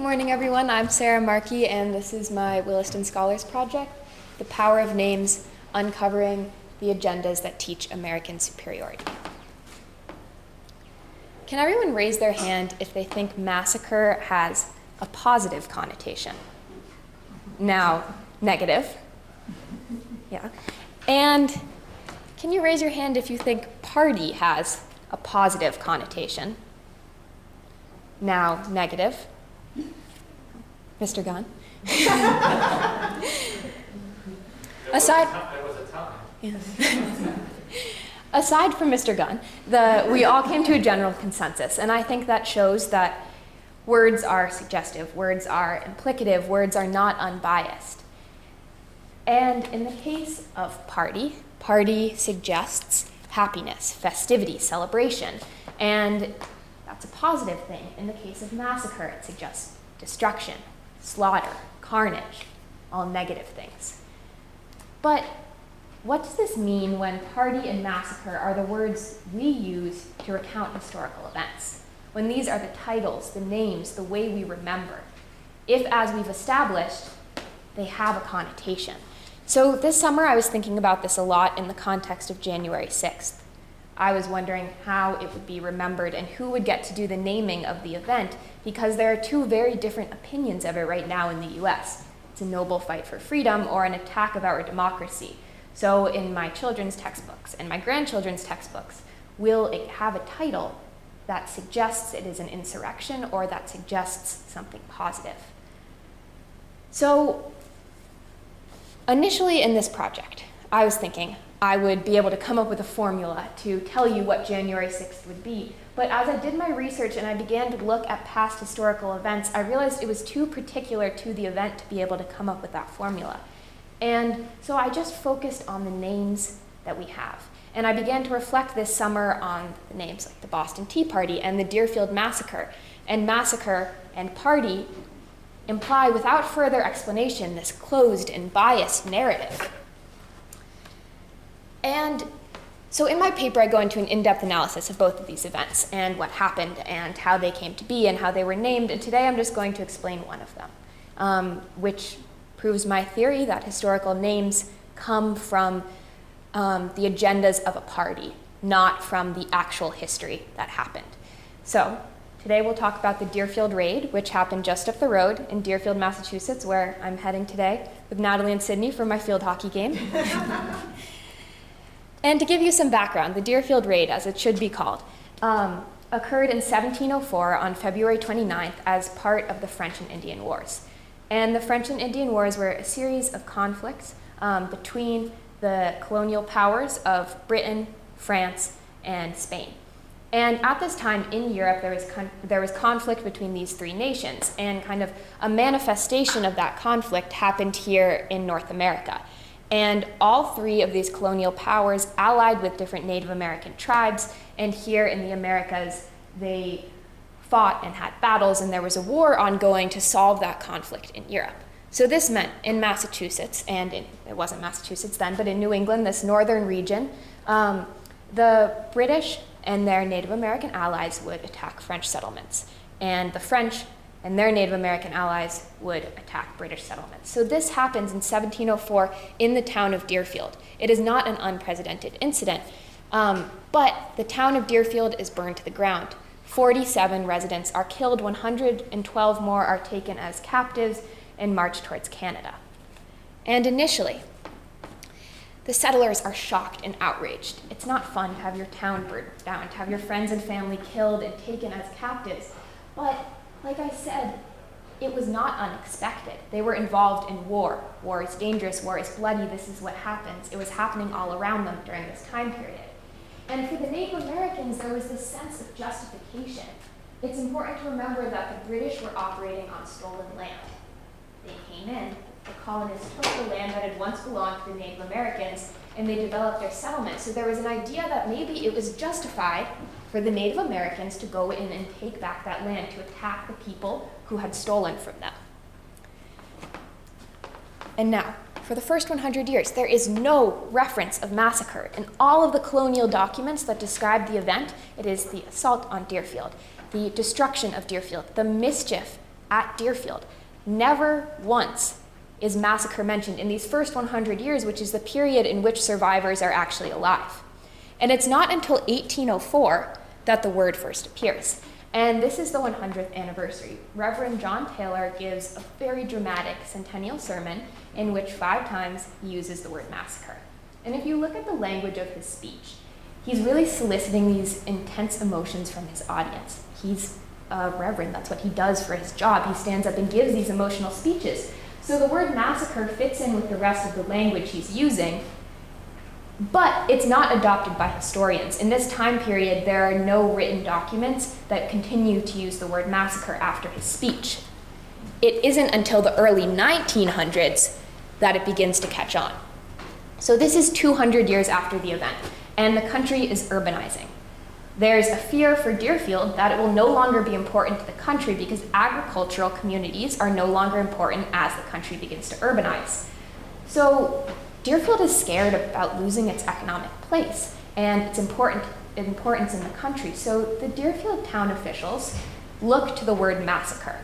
morning, everyone. I'm Sarah Markey, and this is my Williston Scholars Project, The Power of Names, Uncovering the Agendas that Teach American Superiority. Can everyone raise their hand if they think massacre has a positive connotation? Now, negative. Yeah. And can you raise your hand if you think party has a positive connotation? Now, negative. Mr. Gunn? Aside from Mr. Gunn, we all came to a general consensus, and I think that shows that words are suggestive, words are implicative, words are not unbiased. And in the case of party, party suggests happiness, festivity, celebration, and that's a positive thing. In the case of massacre, it suggests destruction, slaughter, carnage, all negative things. But what does this mean when party and massacre are the words we use to recount historical events? When these are the titles, the names, the way we remember? If, as we've established, they have a connotation. So this summer I was thinking about this a lot in the context of January 6th. I was wondering how it would be remembered and who would get to do the naming of the event, because there are two very different opinions of it right now in the US. It's a noble fight for freedom or an attack of our democracy. So in my children's textbooks and my grandchildren's textbooks, will it have a title that suggests it is an insurrection or that suggests something positive? So initially in this project, I was thinking I would be able to come up with a formula to tell you what January 6th would be. But as I did my research and I began to look at past historical events, I realized it was too particular to the event to be able to come up with that formula. And so I just focused on the names that we have. And I began to reflect this summer on the names like the Boston Tea Party and the Deerfield Massacre. And massacre and party imply without further explanation this closed and biased narrative. And so in my paper, I go into an in-depth analysis of both of these events and what happened and how they came to be and how they were named. And today I'm just going to explain one of them, which proves my theory that historical names come from the agendas of a party, not from the actual history that happened. So today we'll talk about the Deerfield Raid, which happened just up the road in Deerfield, Massachusetts, where I'm heading today with Natalie and Sydney for my field hockey game. And to give you some background, the Deerfield Raid, as it should be called, occurred in 1704 on February 29th as part of the French and Indian Wars. And the French and Indian Wars were a series of conflicts between the colonial powers of Britain, France, and Spain. And at this time in Europe, there was conflict between these three nations, and kind of a manifestation of that conflict happened here in North America. And all three of these colonial powers allied with different Native American tribes, and here in the Americas, they fought and had battles, and there was a war ongoing to solve that conflict in Europe. So this meant in Massachusetts, and it wasn't Massachusetts then, but in New England, this northern region, the British and their Native American allies would attack French settlements, and the French and their Native American allies would attack British settlements. So this happens in 1704 in the town of Deerfield. It is not an unprecedented incident, but the town of Deerfield is burned to the ground. 47 residents are killed, 112 more are taken as captives and marched towards Canada. And initially, the settlers are shocked and outraged. It's not fun to have your town burned down, to have your friends and family killed and taken as captives. But like I said, it was not unexpected. They were involved in war. War is dangerous, war is bloody, this is what happens. It was happening all around them during this time period. And for the Native Americans, there was this sense of justification. It's important to remember that the British were operating on stolen land. They came in, the colonists took the land that had once belonged to the Native Americans, and they developed their settlement. So there was an idea that maybe it was justified for the Native Americans to go in and take back that land, to attack the people who had stolen from them. And now, for the first 100 years, there is no reference of massacre. In all of the colonial documents that describe the event, it is the assault on Deerfield, the destruction of Deerfield, the mischief at Deerfield. Never once is massacre mentioned in these first 100 years, which is the period in which survivors are actually alive. And it's not until 1804 that the word first appears. And this is the 100th anniversary. Reverend John Taylor gives a very dramatic centennial sermon in which 5 times he uses the word massacre. And if you look at the language of his speech, he's really soliciting these intense emotions from his audience. He's a reverend, that's what he does for his job. He stands up and gives these emotional speeches. So the word massacre fits in with the rest of the language he's using, but it's not adopted by historians. In this time period, there are no written documents that continue to use the word massacre after his speech. It isn't until the early 1900s that it begins to catch on. So this is 200 years after the event, and the country is urbanizing. There's a fear for Deerfield that it will no longer be important to the country because agricultural communities are no longer important as the country begins to urbanize. So Deerfield is scared about losing its economic place and its importance in the country. So the Deerfield town officials look to the word massacre.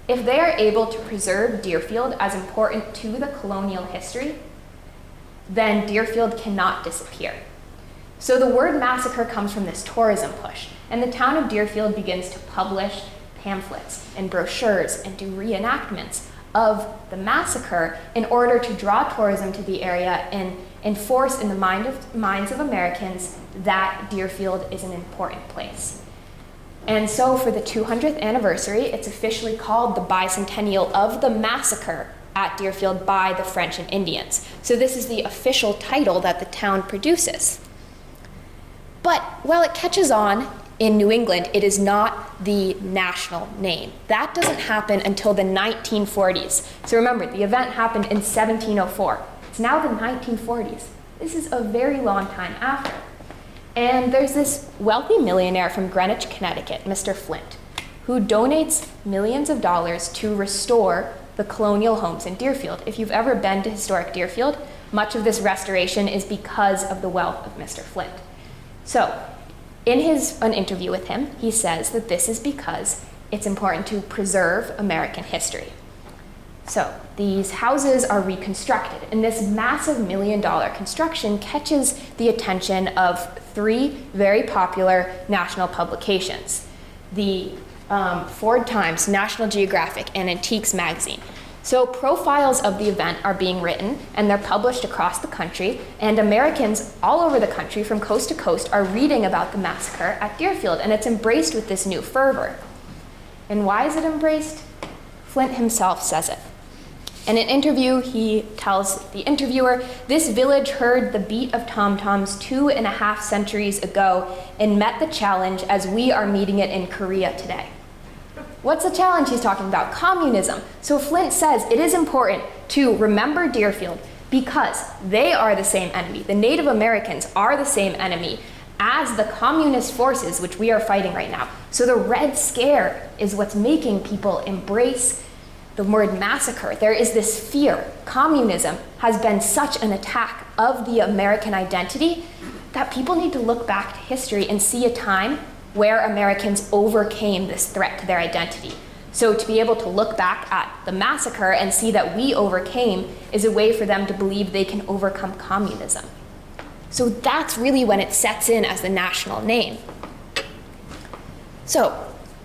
If they are able to preserve Deerfield as important to the colonial history, then Deerfield cannot disappear. So the word massacre comes from this tourism push, and the town of Deerfield begins to publish pamphlets and brochures and do reenactments of the massacre in order to draw tourism to the area and enforce in the minds of Americans that Deerfield is an important place. And so for the 200th anniversary, it's officially called the bicentennial of the massacre at Deerfield by the French and Indians. So this is the official title that the town produces. But while it catches on in New England, it is not the national name. That doesn't happen until the 1940s. So remember, the event happened in 1704. It's now the 1940s. This is a very long time after. And there's this wealthy millionaire from Greenwich, Connecticut, Mr. Flint, who donates millions of dollars to restore the colonial homes in Deerfield. If you've ever been to historic Deerfield, much of this restoration is because of the wealth of Mr. Flint. So, in an interview with him, he says that this is because it's important to preserve American history. So, these houses are reconstructed, and this massive $1 million construction catches the attention of 3 very popular national publications: the Ford Times, National Geographic, and Antiques magazine. So profiles of the event are being written, and they're published across the country, and Americans all over the country from coast to coast are reading about the massacre at Deerfield, and it's embraced with this new fervor. And why is it embraced? Flint himself says it. In an interview, he tells the interviewer, "This village heard the beat of tom-toms 2.5 centuries ago and met the challenge as we are meeting it in Korea today." What's the challenge he's talking about? Communism. So Flint says it is important to remember Deerfield because they are the same enemy. The Native Americans are the same enemy as the communist forces, which we are fighting right now. So the Red Scare is what's making people embrace the word massacre. There is this fear. Communism has been such an attack of the American identity that people need to look back to history and see a time where Americans overcame this threat to their identity. So to be able to look back at the massacre and see that we overcame is a way for them to believe they can overcome communism. So that's really when it sets in as the national name. So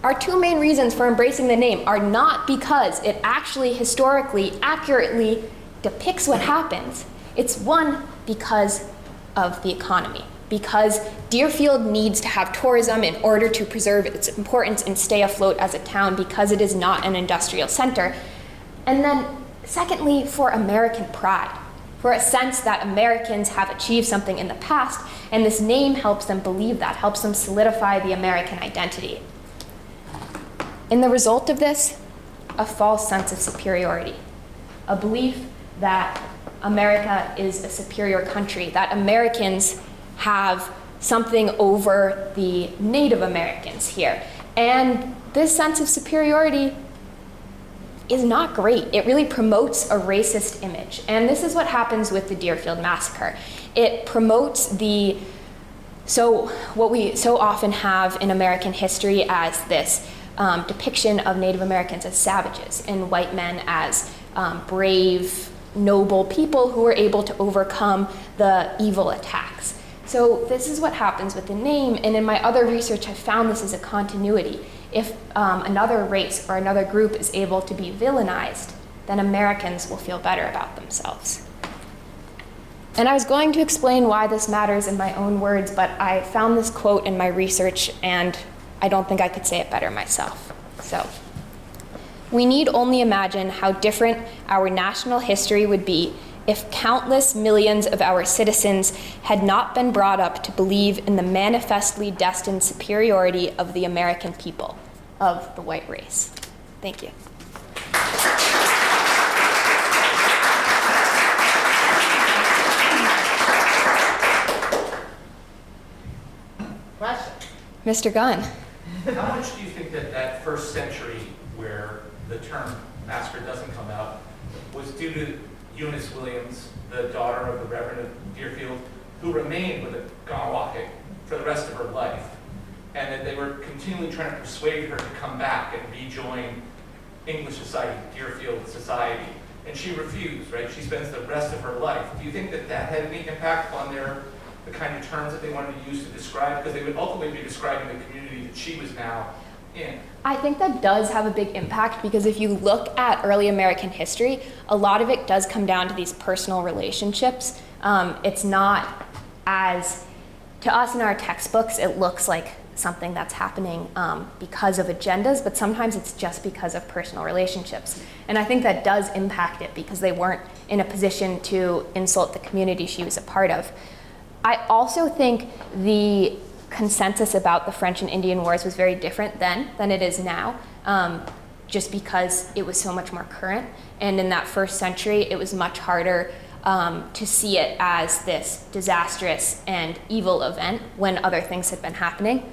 our 2 main reasons for embracing the name are not because it actually historically accurately depicts what happens. It's one, because of the economy. Because Deerfield needs to have tourism in order to preserve its importance and stay afloat as a town because it is not an industrial center. And then secondly, for American pride, for a sense that Americans have achieved something in the past, and this name helps them believe that, helps them solidify the American identity. In the result of this, a false sense of superiority, a belief that America is a superior country, that Americans have something over the Native Americans here. And this sense of superiority is not great. It really promotes a racist image. And this is what happens with the Deerfield Massacre. It promotes what we so often have in American history as this depiction of Native Americans as savages and white men as brave, noble people who were able to overcome the evil attacks. So this is what happens with the name, and in my other research I've found this as a continuity. If another race or another group is able to be villainized, then Americans will feel better about themselves. And I was going to explain why this matters in my own words, but I found this quote in my research, and I don't think I could say it better myself. So, we need only imagine how different our national history would be if countless millions of our citizens had not been brought up to believe in the manifestly destined superiority of the American people, of the white race. Thank you. Mr. Gunn. How much do you think that that first century where the term massacre doesn't come out was due to Eunice Williams, the daughter of the Reverend of Deerfield, who remained with the Ganawake for the rest of her life, and that they were continually trying to persuade her to come back and rejoin English society, Deerfield society, and she refused, right? She spends the rest of her life. Do you think that that had any impact on the kind of terms that they wanted to use to describe, because they would ultimately be describing the community that she was now in? I think that does have a big impact, because if you look at early American history, a lot of it does come down to these personal relationships. It's not as, to us in our textbooks, it looks like something that's happening because of agendas, but sometimes it's just because of personal relationships. And I think that does impact it, because they weren't in a position to insult the community she was a part of. I also think the consensus about the French and Indian Wars was very different then than it is now, just because it was so much more current. And in that first century, it was much harder to see it as this disastrous and evil event when other things had been happening.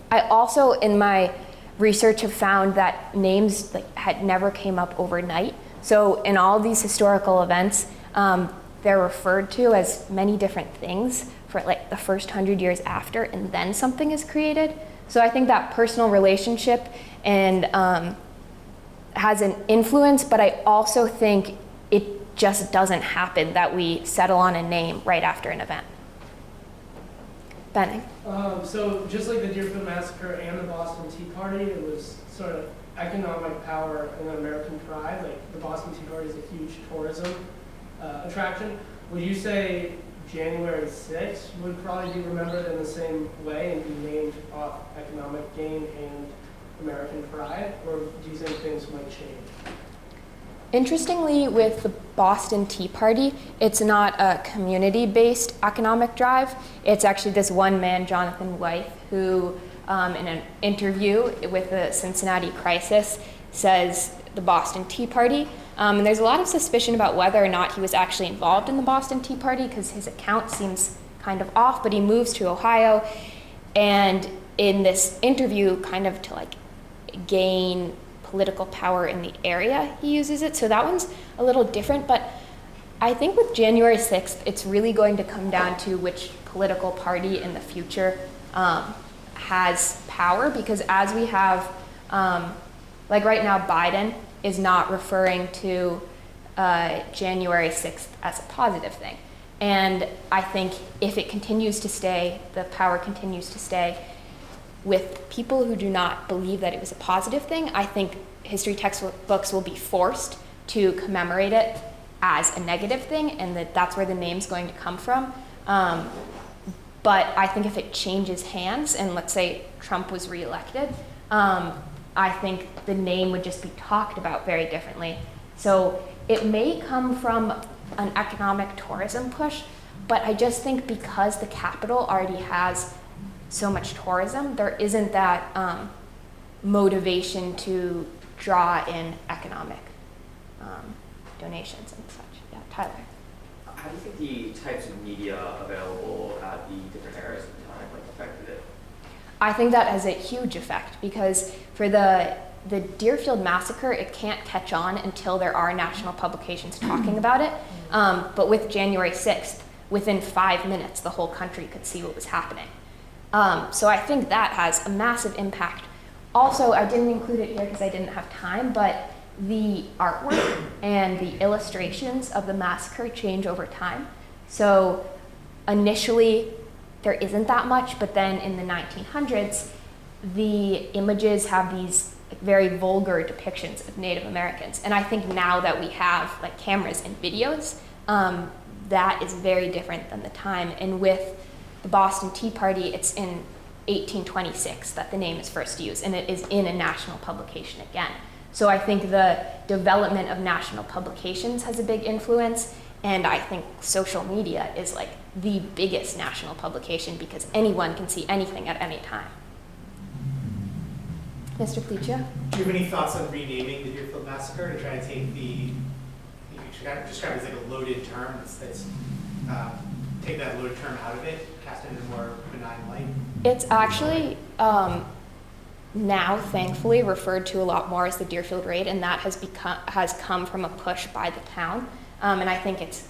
I also, in my research, have found that names had never came up overnight. So in all of these historical events, they're referred to as many different things for like the first 100 years after, and then something is created. So I think that personal relationship and has an influence, but I also think it just doesn't happen that we settle on a name right after an event. Benning. So just like the Deerfield Massacre and the Boston Tea Party, it was sort of economic power and American pride. Like the Boston Tea Party is a huge tourism attraction. Would you say January 6th would probably be remembered in the same way and be named off economic gain and American pride, or do you think things might change? Interestingly, with the Boston Tea Party, it's not a community-based economic drive. It's actually this one man, Jonathan Wythe, who in an interview with the Cincinnati Crisis says the Boston Tea Party. And there's a lot of suspicion about whether or not he was actually involved in the Boston Tea Party, because his account seems kind of off, but he moves to Ohio, and in this interview, kind of to like gain political power in the area, he uses it. So that one's a little different, but I think with January 6th, it's really going to come down to which political party in the future has power, because as we have, like right now, Biden is not referring to January 6th as a positive thing. And I think if it continues to stay, the power continues to stay with people who do not believe that it was a positive thing, I think history textbooks will be forced to commemorate it as a negative thing, and that's where the name's going to come from. But I think if it changes hands, and let's say Trump was reelected, I think the name would just be talked about very differently. So it may come from an economic tourism push, but I just think because the capital already has so much tourism, there isn't that motivation to draw in economic donations and such. Yeah, Tyler. How do you think the types of media available at the different eras of time affected it? I think that has a huge effect, because for the Deerfield Massacre, it can't catch on until there are national publications talking about it. But with January 6th, within 5 minutes, the whole country could see what was happening. So I think that has a massive impact Also, I didn't include it here because I didn't have time, but the artwork and the illustrations of the massacre change over time. So initially, there isn't that much, but then in the 1900s, the images have these very vulgar depictions of Native Americans. And I think now that we have like cameras and videos, that is very different than the time. And with the Boston Tea Party, it's in 1826 that the name is first used, and it is in a national publication again. So I think the development of national publications has a big influence, and I think social media is like the biggest national publication because anyone can see anything at any time. Mr. Plicha? Do you have any thoughts on renaming the Deerfield Massacre to try to take the, you kind of describe it as like a loaded term, that's take that loaded term out of it, cast it in a more benign light? It's actually now thankfully referred to a lot more as the Deerfield Raid, and that has come from a push by the town. And I think it's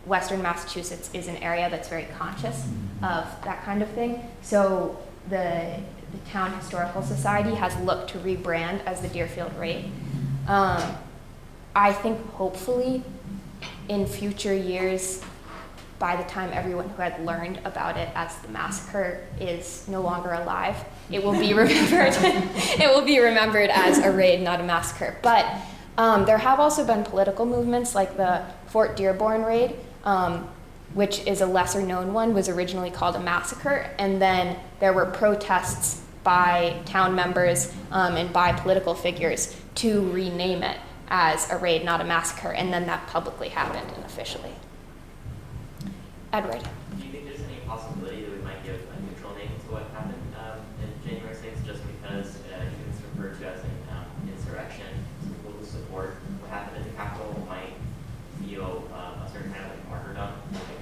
Western Massachusetts is an area that's very conscious of that kind of thing. So the Town Historical Society has looked to rebrand as the Deerfield Raid. I think hopefully in future years, by the time everyone who had learned about it as the massacre is no longer alive, it will be remembered. It will be remembered as a raid, not a massacre. But there have also been political movements like the Fort Dearborn raid, which is a lesser known one, was originally called a massacre, and then there were protests by town members and by political figures to rename it as a raid, not a massacre, and then that publicly happened and officially. Edward. Do you think there's any possibility that we might give a neutral name to what happened in January 6th, just because it's referred to as an insurrection? Some people who support what happened at the Capitol might feel a certain kind of like martyrdom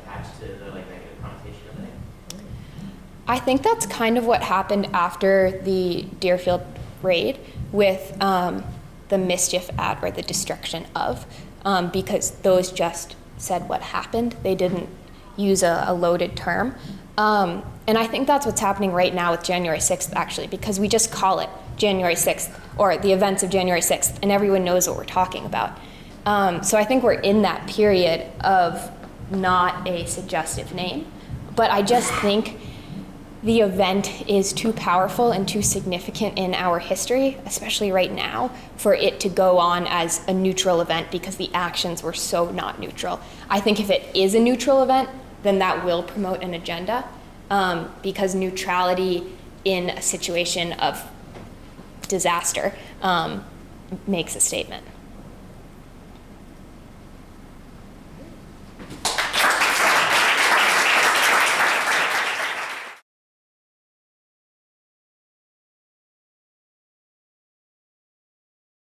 attached to the like negative connotation of the name. I think that's kind of what happened after the Deerfield raid with the mischief at or the destruction of, because those just said what happened. They didn't use a loaded term. And I think that's what's happening right now with January 6th, actually, because we just call it January 6th or the events of January 6th, and everyone knows what we're talking about. So I think we're in that period of not a suggestive name, but I just think the event is too powerful and too significant in our history, especially right now, for it to go on as a neutral event because the actions were so not neutral. I think if it is a neutral event, then that will promote an agenda, because neutrality in a situation of disaster makes a statement.